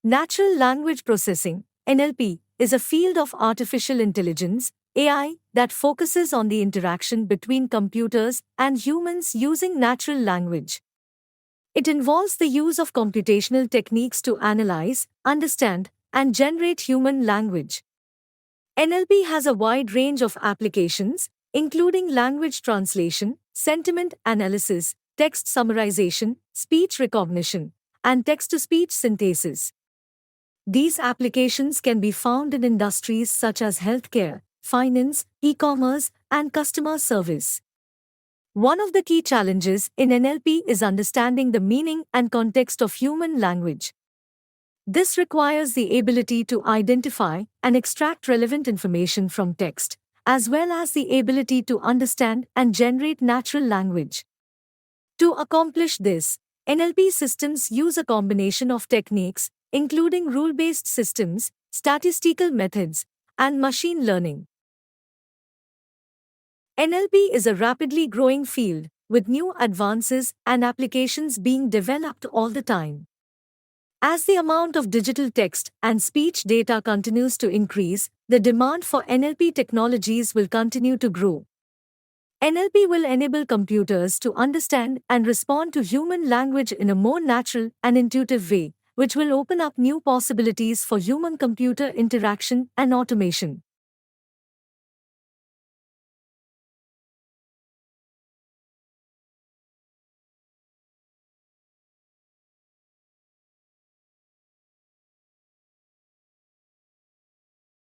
Natural language processing, NLP, is a field of artificial intelligence, AI, that focuses on the interaction between computers and humans using natural language. It involves the use of computational techniques to analyze, understand, and generate human language. NLP has a wide range of applications, including language translation, sentiment analysis, text summarization, speech recognition, and text to speech synthesis. These applications can be found in industries such as healthcare, finance, e-commerce, and customer service. One of the key challenges in NLP is understanding the meaning and context of human language. This requires the ability to identify and extract relevant information from text, as well as the ability to understand and generate natural language. To accomplish this, NLP systems use a combination of techniques, including rule-based systems, statistical methods, and machine learning. NLP is a rapidly growing field, with new advances and applications being developed all the time. As the amount of digital text and speech data continues to increase, the demand for NLP technologies will continue to grow. NLP will enable computers to understand and respond to human language in a more natural and intuitive way, which will open up new possibilities for human-computer interaction and automation.